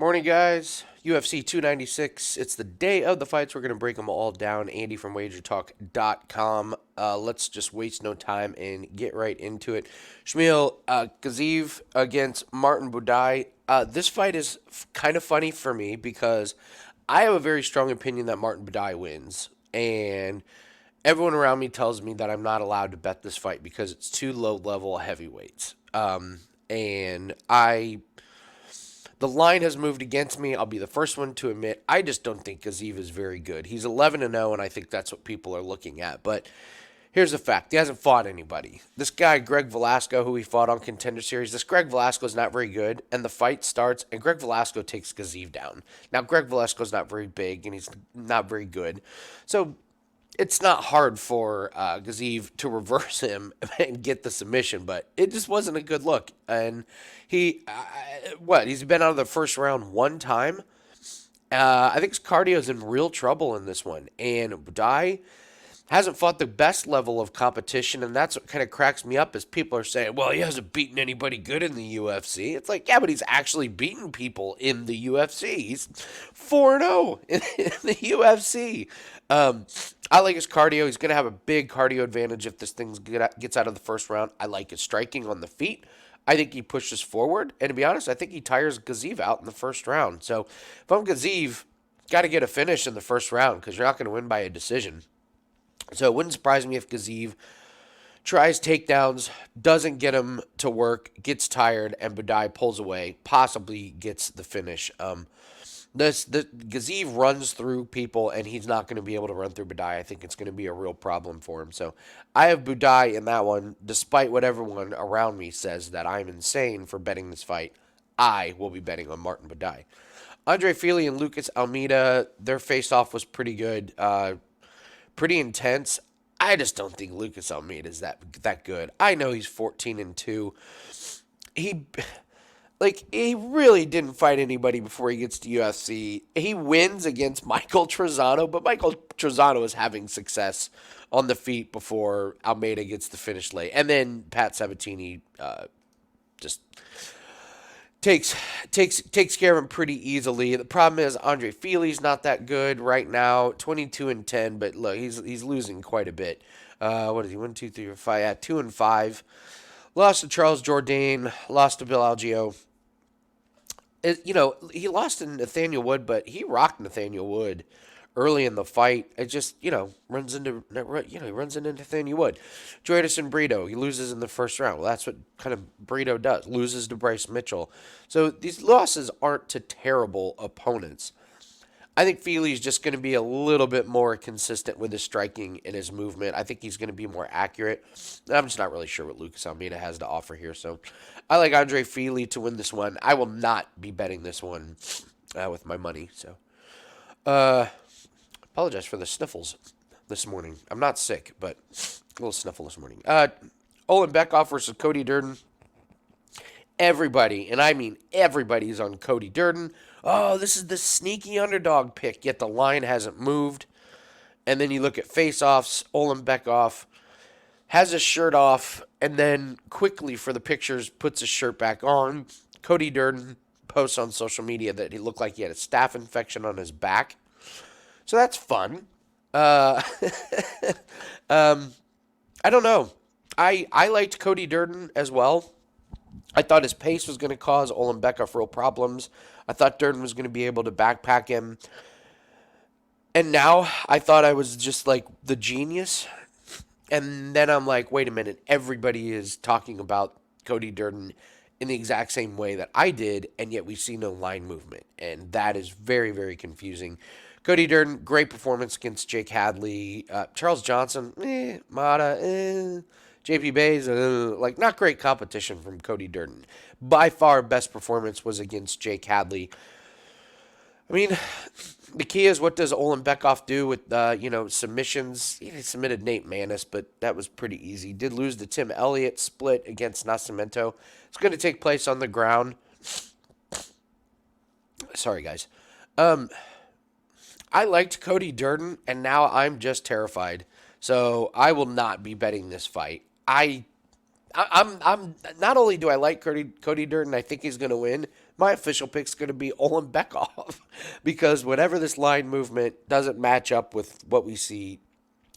Morning, guys. UFC 296. It's the day of the fights. We're going to break them all down. Andy from WagerTalk.com. Let's just waste no time and get right into it. Shmuel, Gaziv against Martin Budai. This fight is kind of funny for me because I have a very strong opinion that Martin Budai wins. And everyone around me tells me that I'm not allowed to bet this fight because it's too low level heavyweights. And the line has moved against me. I'll be the first one to admit I just don't think Gaziv is very good. He's 11-0, and I think that's what people are looking at. But here's the fact: he hasn't fought anybody. This guy, Greg Velasco, who he fought on Contender Series, this Greg Velasco is not very good. And the fight starts, and Greg Velasco takes Gaziv down. Now, Greg Velasco is not very big, and he's not very good. So it's not hard for Gaziv to reverse him and get the submission, but it just wasn't a good look. And he's been out of the first round one time. I think his cardio's in real trouble in this one. And Budai hasn't fought the best level of competition, and that's what kind of cracks me up is people are saying, well, he hasn't beaten anybody good in the UFC. It's like, yeah, but he's actually beaten people in the UFC. He's 4-0 in the UFC. I like his cardio. He's going to have a big cardio advantage if this thing gets out of the first round. I like his striking on the feet. I think he pushes forward. And to be honest, I think he tires Gaziv out in the first round. So if I'm Gaziv, got to get a finish in the first round because you're not going to win by a decision. So it wouldn't surprise me if Gaziv tries takedowns, doesn't get him to work, gets tired, and Budai pulls away, possibly gets the finish. The Gaziv runs through people, and he's not going to be able to run through Budai. I think it's going to be a real problem for him. So I have Budai in that one, despite what everyone around me says that I'm insane for betting this fight. I will be betting on Martin Budai. Andre Fili and Lucas Almeida, their face-off was pretty good. Pretty intense. I just don't think Lucas Almeida is that good. I know he's 14-2. He really didn't fight anybody before he gets to UFC. He wins against Michael Trezano, but Michael Trezano is having success on the feet before Almeida gets the finish late. And then Pat Sabatini just takes care of him pretty easily. The problem is Andre Fili's not that good right now, 22-10, but look, he's losing quite a bit. What is he? 1, 2, 3, 4, 5. Yeah, 2-5. Lost to Charles Jourdain. Lost to Bill Algeo. He lost to Nathaniel Wood, but he rocked Nathaniel Wood early in the fight. It just, runs into Nathaniel Wood. Joyerson Brito, he loses in the first round. Well, that's what kind of Brito does. Loses to Bryce Mitchell. So these losses aren't to terrible opponents. I think Fili's just going to be a little bit more consistent with his striking and his movement. I think he's going to be more accurate. I'm just not really sure what Lucas Almeida has to offer here. So I like Andre Fili to win this one. I will not be betting this one with my money. So apologize for the sniffles this morning. I'm not sick, but a little sniffle this morning. Olin Beckov versus Cody Durden. Everybody, and I mean everybody, is on Cody Durden. Oh, this is the sneaky underdog pick, yet the line hasn't moved. And then you look at face-offs. Olin Beckov has his shirt off, and then quickly for the pictures puts his shirt back on. Cody Durden posts on social media that he looked like he had a staph infection on his back. So that's fun. I don't know. I liked Cody Durden as well. I thought his pace was going to cause Olin Beckov real problems. I thought Durden was going to be able to backpack him. And now I thought I was just like the genius. And then I'm like, wait a minute. Everybody is talking about Cody Durden in the exact same way that I did, and yet we see no line movement. And that is very, very confusing. Cody Durden, great performance against Jake Hadley. Charles Johnson, Mata, JP Bays, not great competition from Cody Durden. By far, best performance was against Jake Hadley. I mean, the key is, what does Olin Beckov do with, submissions? He submitted Nate Manis, but that was pretty easy. Did lose to Tim Elliott, split against Nascimento. It's going to take place on the ground. Sorry, guys. I liked Cody Durden, and now I'm just terrified. So I will not be betting this fight. I'm not only do I like Cody Durden, I think he's going to win. my official pick's going to be Olin Beckov because whatever this line movement doesn't match up with what we see,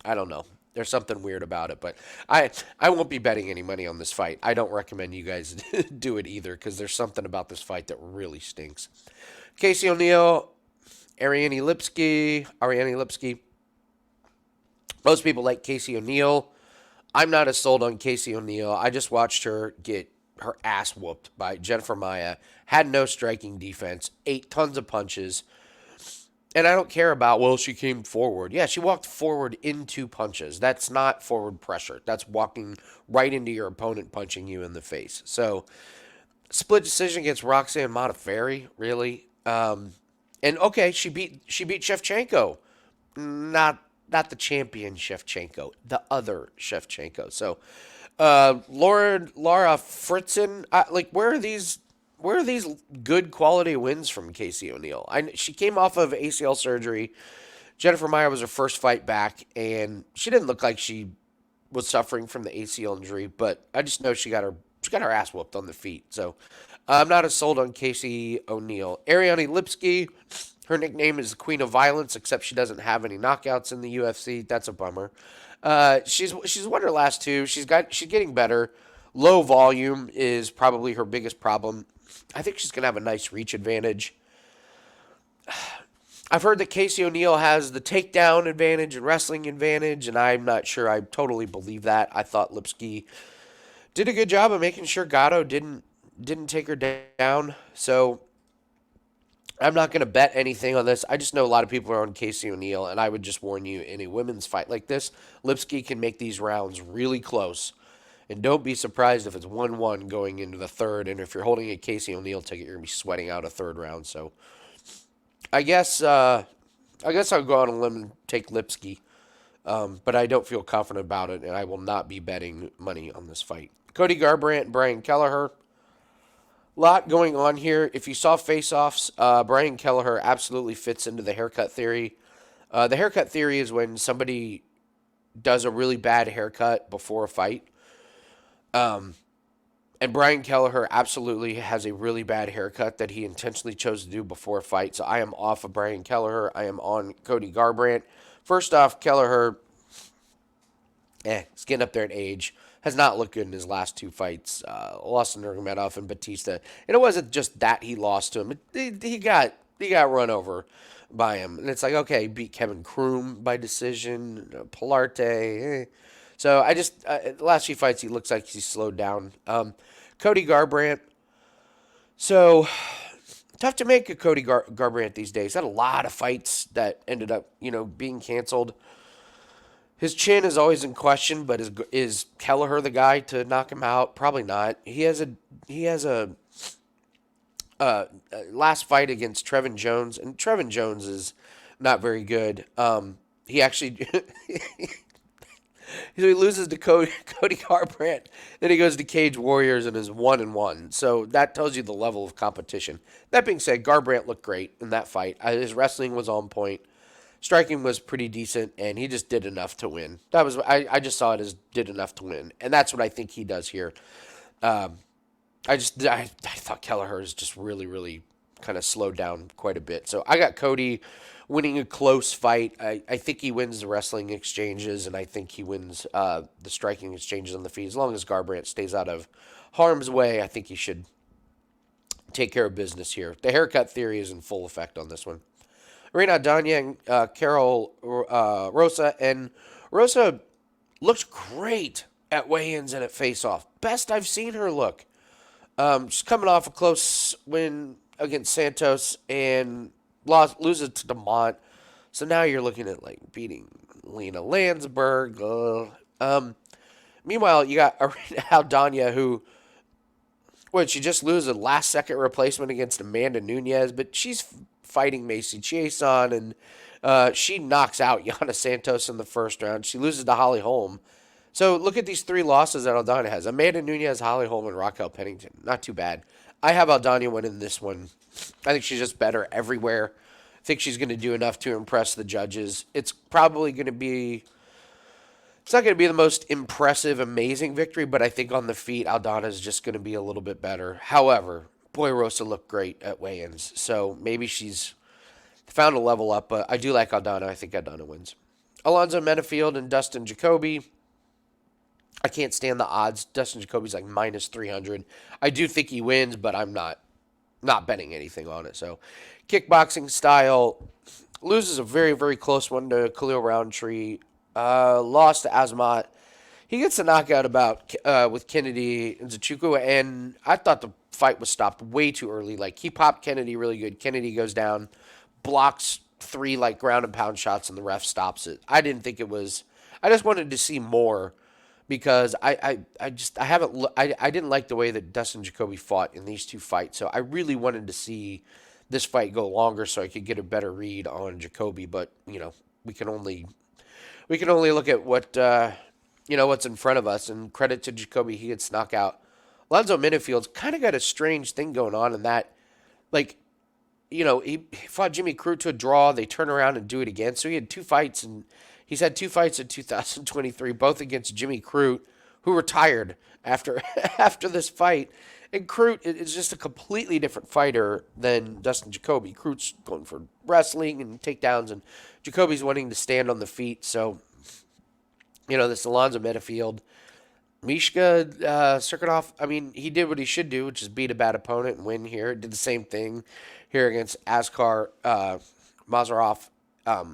I don't know. There's something weird about it, but I won't be betting any money on this fight. I don't recommend you guys do it either because there's something about this fight that really stinks. Casey O'Neill, Ariane Lipsky. Most people like Casey O'Neill. I'm not as sold on Casey O'Neill. I just watched her get her ass whooped by Jennifer Maia. Had no striking defense. Ate tons of punches. And I don't care about, well, she came forward. Yeah, she walked forward into punches. That's not forward pressure. That's walking right into your opponent, punching you in the face. So, split decision against Roxanne Modafferi, really. And okay, she beat Shevchenko. Not the champion Shevchenko, the other Shevchenko. So, Lara Fritzen, where are these good quality wins from Casey O'Neill? She came off of ACL surgery. Jennifer Maia was her first fight back, and she didn't look like she was suffering from the ACL injury, but I just know she got her ass whooped on the feet. So I'm not as sold on Casey O'Neill. Ariane Lipsky, her nickname is the Queen of Violence, except she doesn't have any knockouts in the UFC. That's a bummer. She's won her last two. She's getting better. Low volume is probably her biggest problem. I think she's gonna have a nice reach advantage. I've heard that Casey O'Neill has the takedown advantage and wrestling advantage, and I'm not sure I totally believe that. I thought Lipsky did a good job of making sure Gatto didn't take her down. So I'm not going to bet anything on this. I just know a lot of people are on Casey O'Neill, and I would just warn you, in a women's fight like this, Lipsky can make these rounds really close. And don't be surprised if it's 1-1 going into the third, and if you're holding a Casey O'Neill ticket, you're going to be sweating out a third round. So I guess I'll go out on a limb and take Lipsky, but I don't feel confident about it, and I will not be betting money on this fight. Cody Garbrandt and Brian Kelleher. Lot going on here. If you saw face-offs, Brian Kelleher absolutely fits into the haircut theory. The haircut theory is when somebody does a really bad haircut before a fight. And Brian Kelleher absolutely has a really bad haircut that he intentionally chose to do before a fight. So I am off of Brian Kelleher. I am on Cody Garbrandt. First off, Kelleher, he's getting up there in age. Has not looked good in his last two fights. Lost to Nurmagomedov and Batista. And it wasn't just that he lost to him. He got run over by him. And it's like, okay, he beat Kevin Kroom by decision. Pilarte. So I just, the last few fights, he looks like he's slowed down. Cody Garbrandt. So tough to make a Cody Garbrandt these days. Had a lot of fights that ended up, being canceled. His chin is always in question, but is Kelleher the guy to knock him out? Probably not. He has a last fight against Trevin Jones, and Trevin Jones is not very good. He actually he loses to Cody Garbrandt, then he goes to Cage Warriors and is 1-1. So that tells you the level of competition. That being said, Garbrandt looked great in that fight. His wrestling was on point. Striking was pretty decent, and he just did enough to win. I just saw it as did enough to win, and that's what I think he does here. I thought Kelleher is just really, really kind of slowed down quite a bit. So I got Cody winning a close fight. I think he wins the wrestling exchanges, and I think he wins the striking exchanges on the feet. As long as Garbrandt stays out of harm's way, I think he should take care of business here. The haircut theory is in full effect on this one. Reina Danya and Carol Rosa. And Rosa looked great at weigh-ins and at face-off. Best I've seen her look. She's coming off a close win against Santos and loses to DeMont. So now you're looking at beating Lena Landsberg. Meanwhile, you got Reina Aldana, who she just lose a last-second replacement against Amanda Nunes, but she's fighting Macy Chiasson, and she knocks out Yana Santos in the first round. She loses to Holly Holm. So look at these three losses that Aldana has. Amanda Nunes, Holly Holm, and Raquel Pennington. Not too bad. I have Aldana winning this one. I think she's just better everywhere. I think she's going to do enough to impress the judges. It's probably going to be... It's not going to be the most impressive, amazing victory, but I think on the feet, Aldana is just going to be a little bit better. However, boy, Rosa looked great at weigh-ins. So maybe she's found a level up, but I do like Aldana. I think Aldana wins. Alonzo Menafield and Dustin Jacoby. I can't stand the odds. Dustin Jacoby's like minus 300. I do think he wins, but I'm not betting anything on it. So kickboxing style loses a very, very close one to Khalil Roundtree. Lost to Asmat. He gets a knockout with Kennedy and Zachuku, and I thought the fight was stopped way too early. Like, he popped Kennedy really good. Kennedy goes down, blocks 3 like ground and pound shots, and the ref stops it. I didn't think it was. I just wanted to see more because I didn't like the way that Dustin Jacoby fought in these two fights. So I really wanted to see this fight go longer so I could get a better read on Jacoby. But we can only look at what what's in front of us. And credit to Jacoby, he gets knocked out. Alonzo Menafield's kind of got a strange thing going on in that, like, he fought Jimmy Crute to a draw. They turn around and do it again. So he had 2 fights, and he's had 2 fights in 2023, both against Jimmy Crute, who retired after this fight. And Crute is just a completely different fighter than Dustin Jacoby. Crute's going for wrestling and takedowns, and Jacoby's wanting to stand on the feet. So, this Alonzo Menafield, Mishka Cirkunov, I mean, he did what he should do, which is beat a bad opponent and win here. Did the same thing here against Askar Mazarov. I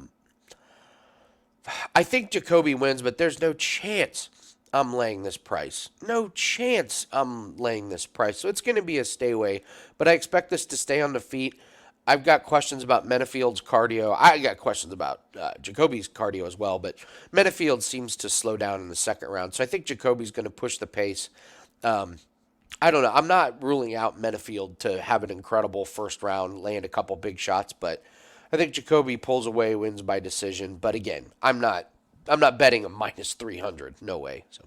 think Jacoby wins, but there's no chance I'm laying this price. No chance I'm laying this price. So it's going to be a stay away, but I expect this to stay on the feet. I've got questions about Menafield's cardio. I got questions about Jacoby's cardio as well, but Menafield seems to slow down in the second round. So I think Jacoby's going to push the pace. I don't know. I'm not ruling out Menafield to have an incredible first round, land a couple big shots, but I think Jacoby pulls away, wins by decision. But again, I'm not betting a minus 300. No way. So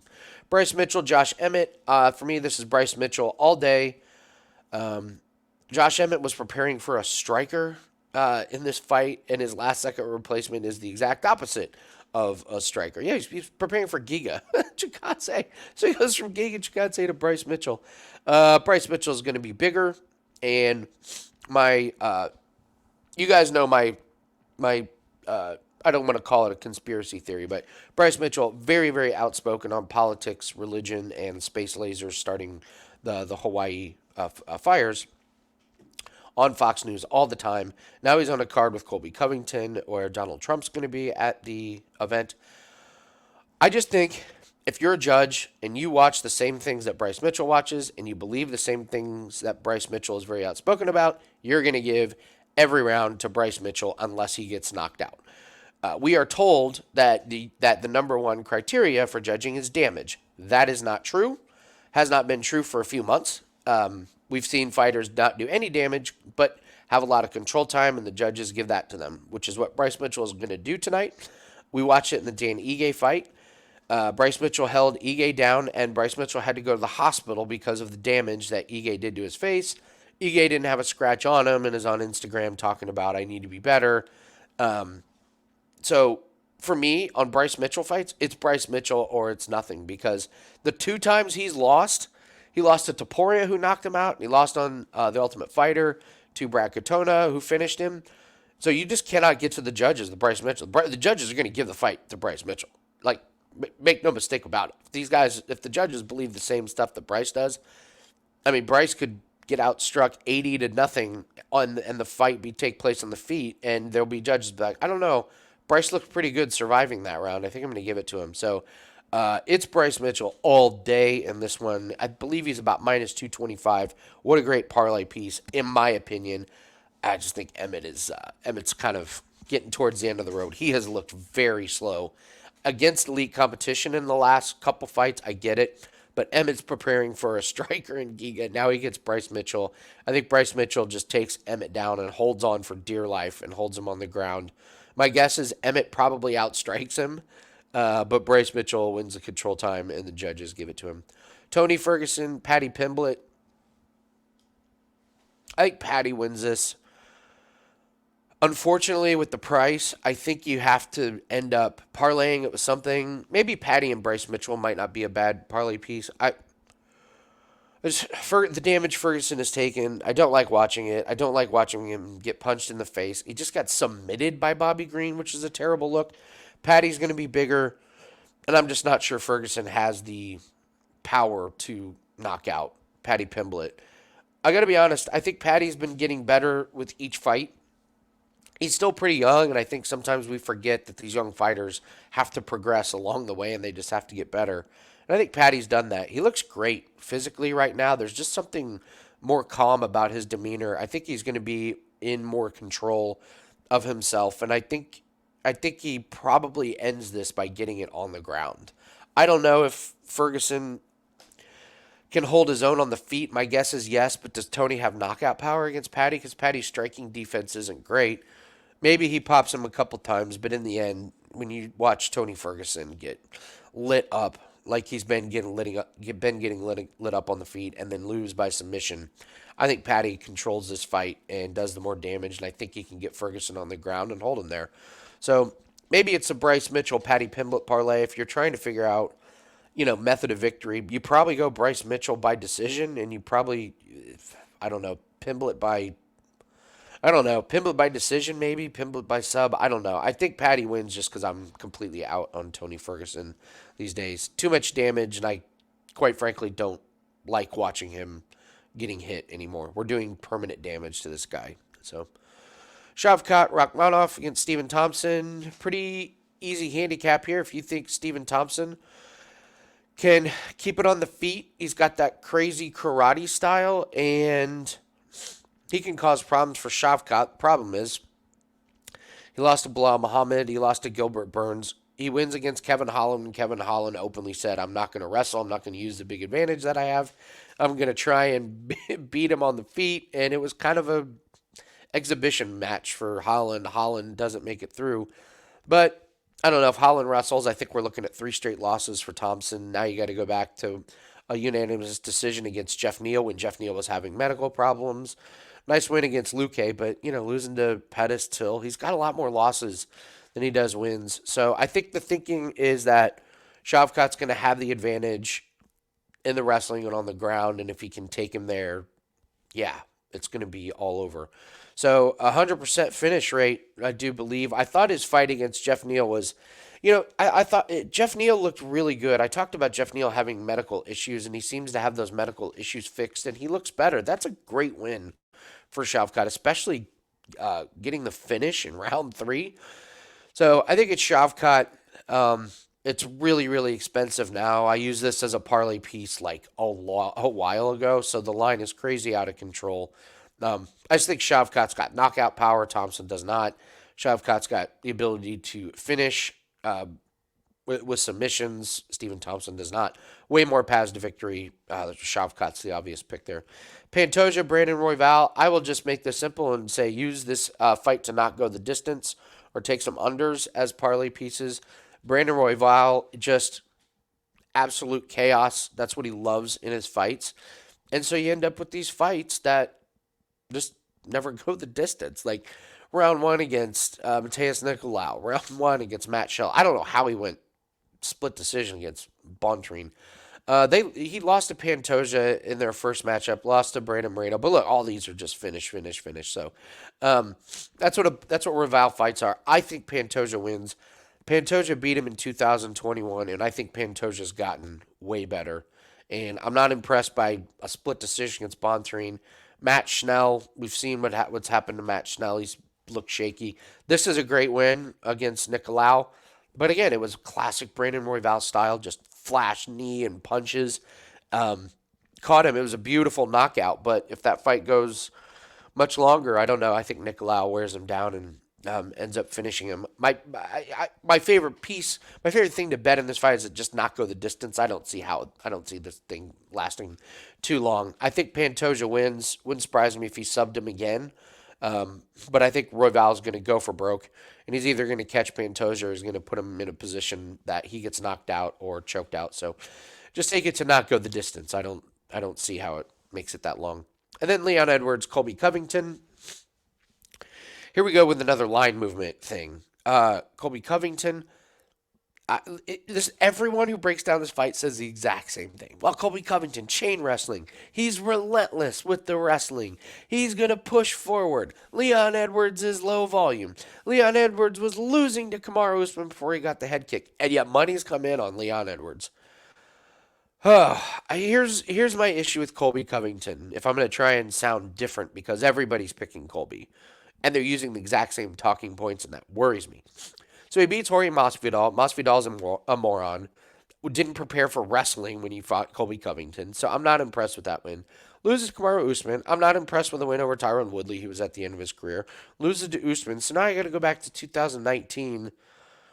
Bryce Mitchell, Josh Emmett. For me, this is Bryce Mitchell all day. Josh Emmett was preparing for a striker in this fight, and his last second replacement is the exact opposite of a striker. Yeah, he's preparing for Giga Chikadze. So he goes from Giga Chikadze to Bryce Mitchell. Bryce Mitchell is going to be bigger, and you guys know my I don't want to call it a conspiracy theory, but Bryce Mitchell, very, very outspoken on politics, religion, and space lasers starting the Hawaii fires on Fox News all the time. Now he's on a card with Colby Covington, where Donald Trump's going to be at the event. I just think if you're a judge and you watch the same things that Bryce Mitchell watches and you believe the same things that Bryce Mitchell is very outspoken about, you're going to give every round to Bryce Mitchell unless he gets knocked out. We are told that the number one criteria for judging is damage. That is not true. Has not been true for a few months. We've seen fighters not do any damage, but have a lot of control time, and the judges give that to them, which is what Bryce Mitchell is going to do tonight. We watched it in the Dan Ige fight. Bryce Mitchell held Ige down, and Bryce Mitchell had to go to the hospital because of the damage that Ige did to his face. Ige didn't have a scratch on him and is on Instagram talking about, I need to be better. So for me, on Bryce Mitchell fights, it's Bryce Mitchell or it's nothing, because the 2 times he lost to Topuria, who knocked him out, and he lost on The Ultimate Fighter to Brad Katona, who finished him. So you just cannot get to the judges, the Bryce Mitchell. The judges are going to give the fight to Bryce Mitchell. Like, make no mistake about it. If the judges believe the same stuff that Bryce does, I mean, Bryce could get outstruck 80-0 and the fight take place on the feet, and there'll be judges be like, I don't know. Bryce looked pretty good surviving that round. I think I'm going to give it to him. So it's Bryce Mitchell all day in this one. I believe he's about minus 225. What a great parlay piece, in my opinion. I just think Emmett's kind of getting towards the end of the road. He has looked very slow against elite competition in the last couple fights. I get it. But Emmett's preparing for a striker in Giga. Now he gets Bryce Mitchell. I think Bryce Mitchell just takes Emmett down and holds on for dear life and holds him on the ground. My guess is Emmett probably outstrikes him, but Bryce Mitchell wins the control time and the judges give it to him. Tony Ferguson, Paddy Pimblett. I think Paddy wins this. Unfortunately, with the price, I think you have to end up parlaying it with something. Maybe Paddy and Bryce Mitchell might not be a bad parlay piece. For the damage Ferguson has taken, I don't like watching it. I don't like watching him get punched in the face. He just got submitted by Bobby Green, which is a terrible look. Patty's going to be bigger, and I'm just not sure Ferguson has the power to knock out Paddy Pimblett. I got to be honest, I think Paddy's been getting better with each fight. He's still pretty young, and I think sometimes we forget that these young fighters have to progress along the way and they just have to get better. And I think Paddy's done that. He looks great physically right now. There's just something more calm about his demeanor. I think he's going to be in more control of himself, and I think he probably ends this by getting it on the ground. I don't know if Ferguson can hold his own on the feet. My guess is yes, but does Tony have knockout power against Paddy? Because Paddy's striking defense isn't great. Maybe he pops him a couple times, but in the end, when you watch Tony Ferguson get lit up like he's been lit up on the feet and then lose by submission, I think Paddy controls this fight and does the more damage, and I think he can get Ferguson on the ground and hold him there. So maybe it's a Bryce Mitchell Paddy Pimblett parlay. If you're trying to figure out, method of victory, you probably go Bryce Mitchell by decision, and you probably, I don't know, Pimblett by decision, maybe. Pimblett by sub. I don't know. I think Paddy wins just because I'm completely out on Tony Ferguson these days. Too much damage, and I, quite frankly, don't like watching him getting hit anymore. We're doing permanent damage to this guy. So, Shavkat Rakhmonov against Stephen Thompson. Pretty easy handicap here if you think Stephen Thompson can keep it on the feet. He's got that crazy karate style, and he can cause problems for Shavkat. Problem is, he lost to Bilal Muhammad. He lost to Gilbert Burns. He wins against Kevin Holland, and Kevin Holland openly said, I'm not going to wrestle. I'm not going to use the big advantage that I have. I'm going to try and beat him on the feet. And it was kind of a exhibition match for Holland. Holland doesn't make it through. But I don't know if Holland wrestles. I think we're looking at 3 straight losses for Thompson. Now you got to go back to a unanimous decision against Jeff Neal when Jeff Neal was having medical problems. Nice win against Luque, but, losing to Pettis, Till, he's got a lot more losses than he does wins. So I think the thinking is that Shavkat's going to have the advantage in the wrestling and on the ground, and if he can take him there, yeah, it's going to be all over. So 100% finish rate, I do believe. I thought his fight against Jeff Neal was, I thought Jeff Neal looked really good. I talked about Jeff Neal having medical issues, and he seems to have those medical issues fixed, and he looks better. That's a great win for Shavkat, especially getting the finish in round 3. So I think it's Shavkat. It's really, really expensive now. I used this as a parlay piece like a while ago, so the line is crazy out of control. I just think Shavkat's got knockout power. Thompson does not. Shavkat's got the ability to finish with submissions. Stephen Thompson does not. Way more paths to victory. Shavkat's the obvious pick there. Pantoja, Brandon Royval. I will just make this simple and say use this fight to not go the distance or take some unders as parlay pieces. Brandon Royval, just absolute chaos. That's what he loves in his fights. And so you end up with these fights that just never go the distance. Like round 1 against Mateus Nicolau. Round 1 against Matt Schell. I don't know how he went split decision against Bontrine. He lost to Pantoja in their first matchup, lost to Brandon Moreno. But look, all these are just finish. So that's what Royval fights are. I think Pantoja wins. Pantoja beat him in 2021, and I think Pantoja's gotten way better. And I'm not impressed by a split decision against Bontrine. Matt Schnell, we've seen what's happened to Matt Schnell. He's looked shaky. This is a great win against Nicolau. But again, it was classic Brandon Royval style, just flash knee and punches. Caught him. It was a beautiful knockout. But if that fight goes much longer, I don't know. I think Nicolau wears him down and ends up finishing him. My favorite thing to bet in this fight is to just not go the distance. I don't see this thing lasting too long. I think Pantoja wins. Wouldn't surprise me if he subbed him again. But I think Royval's going to go for broke, and he's either going to catch Pantoja or he's going to put him in a position that he gets knocked out or choked out. So just take it to not go the distance. I don't see how it makes it that long. And then Leon Edwards, Colby Covington. Here we go with another line movement thing. Colby Covington, Everyone who breaks down this fight says the exact same thing. Well, Colby Covington, chain wrestling. He's relentless with the wrestling. He's going to push forward. Leon Edwards is low volume. Leon Edwards was losing to Kamaru Usman before he got the head kick. And yet money's come in on Leon Edwards. Here's my issue with Colby Covington. If I'm going to try and sound different, because everybody's picking Colby, and they're using the exact same talking points, and that worries me. So he beats Jorge Masvidal. Masvidal's a moron. Didn't prepare for wrestling when he fought Colby Covington, so I'm not impressed with that win. Loses to Kamaru Usman. I'm not impressed with the win over Tyron Woodley. He was at the end of his career. Loses to Usman. So now I got to go back to 2019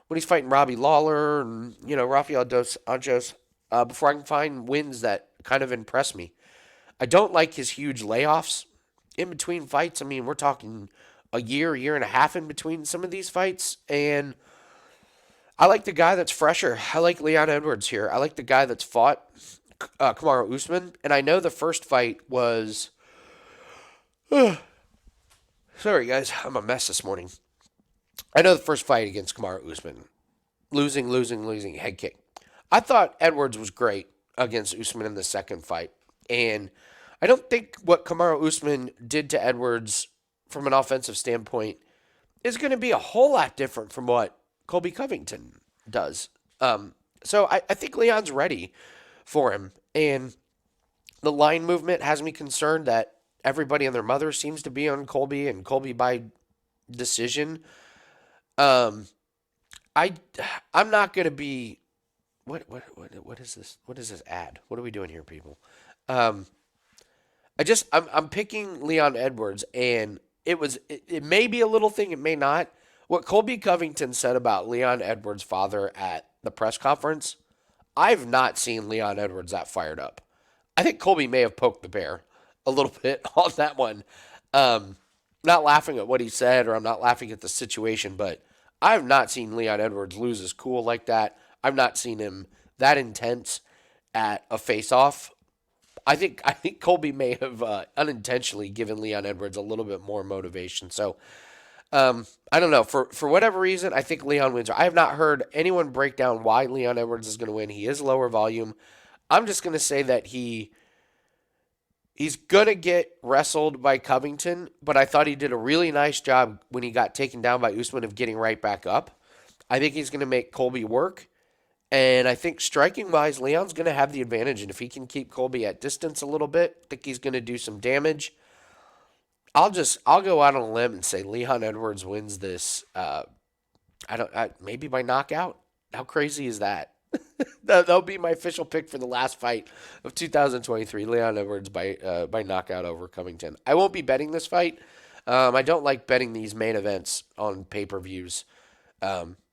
when he's fighting Robbie Lawler and Rafael dos Anjos before I can find wins that kind of impress me. I don't like his huge layoffs in between fights. I mean, we're talking a year and a half in between some of these fights, and I like the guy that's fresher. I like Leon Edwards here. I like the guy that's fought Kamaru Usman, and I know the first fight was. Sorry, guys, I'm a mess this morning. I know the first fight against Kamaru Usman, losing, head kick. I thought Edwards was great against Usman in the second fight, and I don't think what Kamaru Usman did to Edwards from an offensive standpoint is going to be a whole lot different from what Colby Covington does. So I think Leon's ready for him. And the line movement has me concerned that everybody and their mother seems to be on Colby and Colby by decision. Um, I I'm not going to be what is this? What is this ad? What are we doing here, people? Um, I'm picking Leon Edwards, and it may be a little thing, it may not. What Colby Covington said about Leon Edwards' father at the press conference, I've not seen Leon Edwards that fired up. I think Colby may have poked the bear a little bit on that one. Um, Not laughing at what he said, or I'm not laughing at the situation, but I've not seen Leon Edwards lose his cool like that. I've not seen him that intense at a face-off. I think Colby may have unintentionally given Leon Edwards a little bit more motivation. So I don't know. For whatever reason, I think Leon wins. I have not heard anyone break down why Leon Edwards is going to win. He is lower volume. I'm just going to say that he's going to get wrestled by Covington, but I thought he did a really nice job when he got taken down by Usman of getting right back up. I think he's going to make Colby work. And I think striking wise, Leon's going to have the advantage. And if he can keep Colby at distance a little bit, I think he's going to do some damage. I'll go out on a limb and say Leon Edwards wins this. Maybe by knockout. How crazy is that? That'll be my official pick for the last fight of 2023. Leon Edwards by knockout over Covington. I won't be betting this fight. I don't like betting these main events on pay-per-views.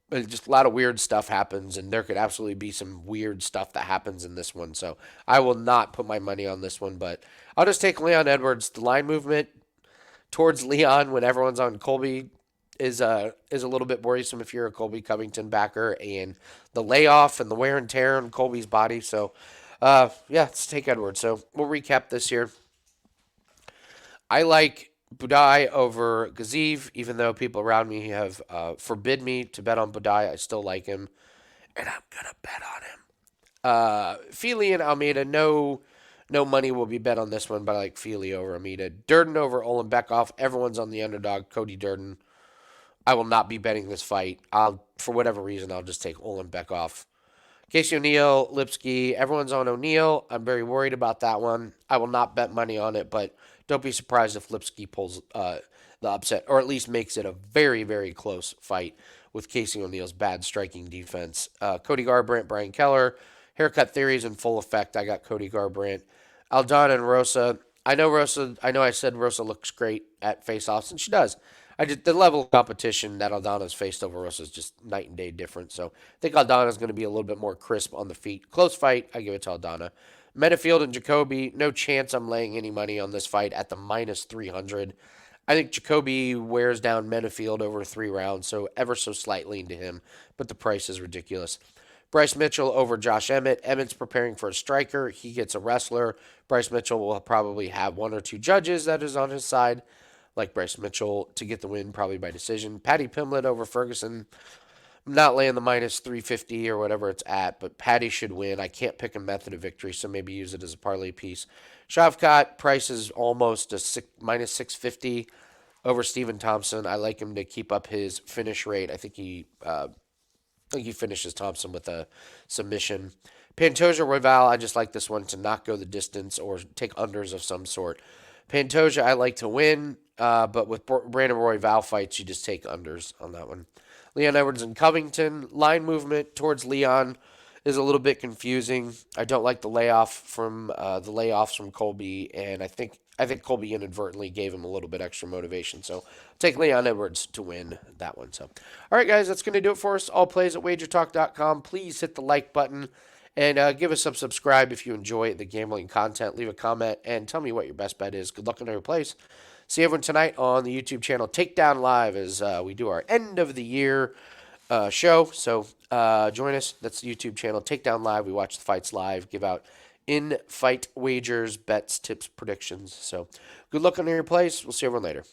Just a lot of weird stuff happens, and there could absolutely be some weird stuff that happens in this one. So I will not put my money on this one, but I'll just take Leon Edwards. The line movement towards Leon when everyone's on Colby is a little bit worrisome if you're a Colby Covington backer, and the layoff and the wear and tear on Colby's body. So let's take Edwards. So we'll recap this here. I like Budai over Gaziv, even though people around me have forbid me to bet on Budai. I still like him, and I'm gonna bet on him. Fili and Almeida, no money will be bet on this one, but I like Fili over Almeida. Durden over Olin Beckov. Everyone's on the underdog, Cody Durden. I will not be betting this fight. For whatever reason, I'll just take Olin Beckov. Casey O'Neill, Lipsky, everyone's on O'Neill. I'm very worried about that one. I will not bet money on it, but don't be surprised if Lipsky pulls the upset, or at least makes it a very, very close fight with Casey O'Neill's bad striking defense. Cody Garbrandt, Brian Kelleher. Haircut theories in full effect. I got Cody Garbrandt. Aldana and Rosa. I know I said Rosa looks great at face-offs, and she does. The level of competition that Aldana's faced over Rosa is just night and day different. So I think Aldana's going to be a little bit more crisp on the feet. Close fight. I give it to Aldana. Menafield and Jacoby, no chance I'm laying any money on this fight at the minus 300. I think Jacoby wears down Menafield over 3 rounds, so ever so slightly into him, but the price is ridiculous. Bryce Mitchell over Josh Emmett. Emmett's preparing for a striker. He gets a wrestler. Bryce Mitchell will probably have 1 or 2 judges that is on his side, like Bryce Mitchell, to get the win, probably by decision. Paddy Pimblett over Ferguson. I'm not laying the minus 350 or whatever it's at, but Patty should win. I can't pick a method of victory, so maybe use it as a parlay piece. Shavkat price is almost a minus 650 over Stephen Thompson. I like him to keep up his finish rate. I think he finishes Thompson with a submission. Pantoja Royval, I just like this one to not go the distance or take unders of some sort. Pantoja, I like to win, but with Brandon Royval fights, you just take unders on that one. Leon Edwards and Covington, line movement towards Leon is a little bit confusing. I don't like the layoffs from Colby, and I think Colby inadvertently gave him a little bit extra motivation. So take Leon Edwards to win that one. So, all right, guys, that's going to do it for us. All plays at WagerTalk.com. Please hit the like button and give us some subscribe if you enjoy the gambling content. Leave a comment and tell me what your best bet is. Good luck on your plays. See everyone tonight on the YouTube channel Takedown Live as we do our end of the year show. So join us. That's the YouTube channel Takedown Live. We watch the fights live, give out in-fight wagers, bets, tips, predictions. So good luck on your plays. We'll see everyone later.